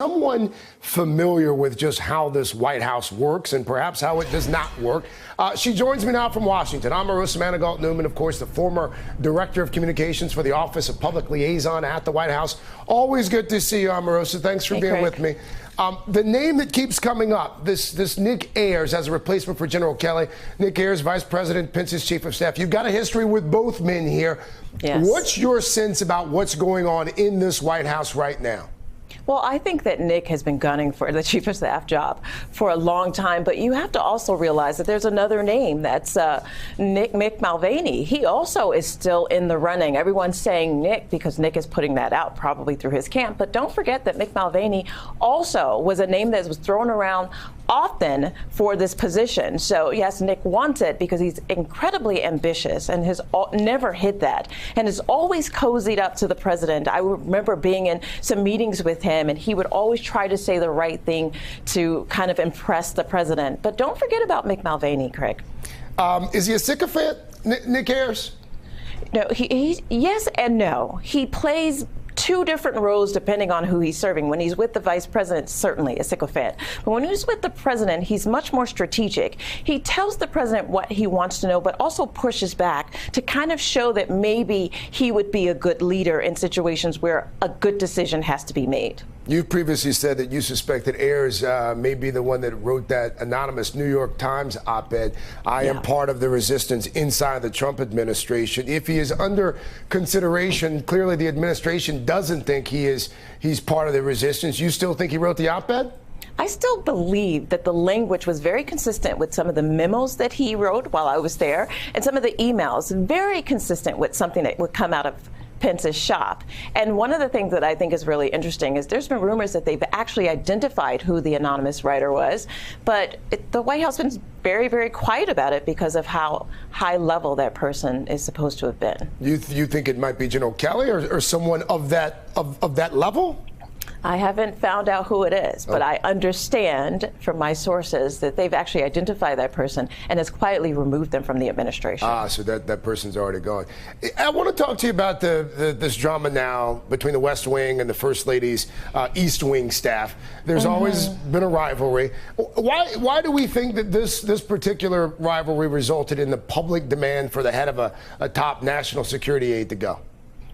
Someone familiar with just how this White House works and perhaps how it does not work. She joins me now from Washington. Omarosa Manigault-Newman, of course, the former Director of Communications for the Office of Public Liaison at the White House. Always good to see you, Omarosa. Thanks for being with me. The name that keeps coming up, this Nick Ayers as a replacement for General Kelly. Nick Ayers, Vice President, Pence's Chief of Staff. You've got a history with both men here. Yes. What's your sense about what's going on in this White House right now? Well, I think that Nick has been gunning for the Chief of Staff job for a long time, but you have to also realize that there's another name. That's Mick Mulvaney. He also is still in the running. Everyone's saying Nick because Nick is putting that out probably through his camp, but don't forget that Mick Mulvaney also was a name that was thrown around often for this position. So yes, Nick wants it because he's incredibly ambitious and has never hit that and has always cozied up to the president. I remember being in some meetings with him and he would always try to say the right thing to kind of impress the president. But don't forget about Mick Mulvaney, Craig. Is he a sycophant, Nick Ayers? No, he yes and no. He plays two different roles depending on who he's serving. When he's with the vice president, certainly a sycophant. But when he's with the president, he's much more strategic. He tells the president what he wants to know, but also pushes back to kind of show that maybe he would be a good leader in situations where a good decision has to be made. You've previously said that you suspect that Ayers may be the one that wrote that anonymous New York Times op-ed. I am part of the resistance inside the Trump administration. If he is under consideration, clearly the administration doesn't think he's part of the resistance. You still think he wrote the op-ed? I still believe that the language was very consistent with some of the memos that he wrote while I was there, and some of the emails, very consistent with something that would come out of Pence's shop. And one of the things that I think is really interesting is there's been rumors that they've actually identified who the anonymous writer was, but the White House has been very, very quiet about it because of how high level that person is supposed to have been. You think it might be General Kelly or someone of that level? I haven't found out who it is, but I understand from my sources that they've actually identified that person and has quietly removed them from the administration. So that person's already gone. I want to talk to you about this drama now between the West Wing and the First Lady's East Wing staff. There's always been a rivalry. Why do we think that this particular rivalry resulted in the public demand for the head of a top national security aide to go?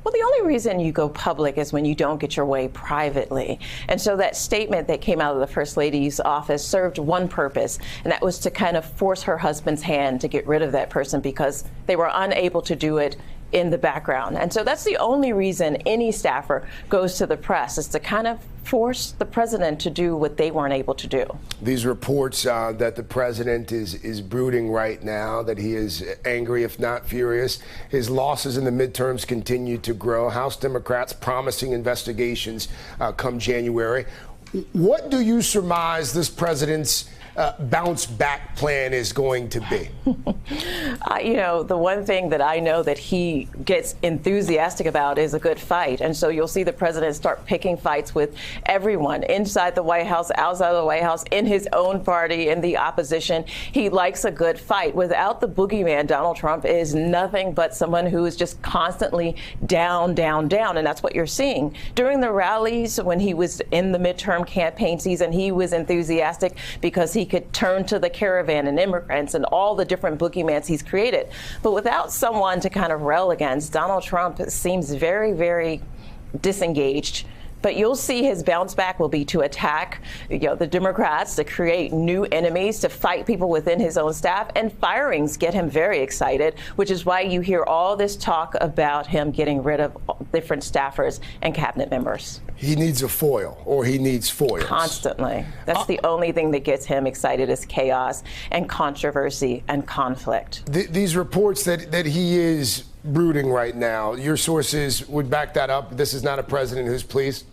Well, the only reason you go public is when you don't get your way privately. And so that statement that came out of the First Lady's office served one purpose, and that was to kind of force her husband's hand to get rid of that person because they were unable to do it in the background. And so that's the only reason any staffer goes to the press, is to kind of force the president to do what they weren't able to do. These reports that the president is brooding right now, that he is angry, if not furious. His losses in the midterms continue to grow. House Democrats promising investigations come January. What do you surmise this president's bounce back plan is going to be? You know, the one thing that I know that he gets enthusiastic about is a good fight. And so you'll see the president start picking fights with everyone inside the White House, outside of the White House, in his own party, in the opposition. He likes a good fight. Without the boogeyman, Donald Trump is nothing but someone who is just constantly down, down, down. And that's what you're seeing. During the rallies, when he was in the midterm campaign season, he was enthusiastic because he could turn to the caravan and immigrants and all the different boogeymans he's created. But without someone to kind of rail against, Donald Trump seems very, very disengaged. But you'll see his bounce back will be to attack, the Democrats, to create new enemies, to fight people within his own staff, and firings get him very excited, which is why you hear all this talk about him getting rid of different staffers and cabinet members. He needs a foil, or he needs foils. Constantly. That's the only thing that gets him excited, is chaos and controversy and conflict. These reports that he is brooding right now, your sources would back that up? This is not a president who's pleased?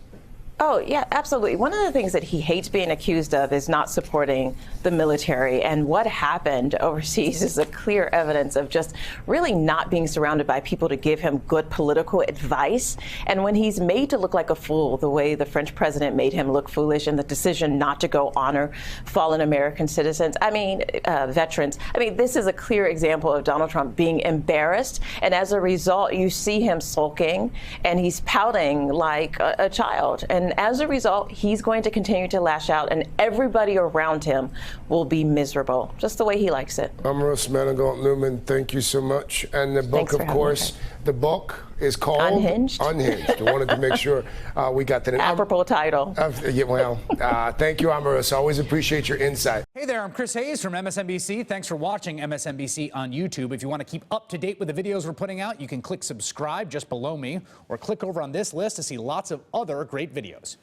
Oh, yeah, absolutely. One of the things that he hates being accused of is not supporting the military. And what happened overseas is a clear evidence of just really not being surrounded by people to give him good political advice. And when he's made to look like a fool, the way the French president made him look foolish, and the decision not to go honor fallen American citizens, veterans. This is a clear example of Donald Trump being embarrassed. And as a result, you see him sulking and he's pouting like a child. And And as a result, he's going to continue to lash out, and everybody around him will be miserable, just the way he likes it. Omarosa Manigault Newman, thank you so much. And the book, of course, the book is called Unhinged. Unhinged. I wanted to make sure we got that in. Apropos title. Yeah, well, thank you, Omarosa. Always appreciate your insight. Hey there, I'm Chris Hayes from MSNBC. Thanks for watching MSNBC on YouTube. If you want to keep up to date with the videos we're putting out, you can click subscribe just below me or click over on this list to see lots of other great videos.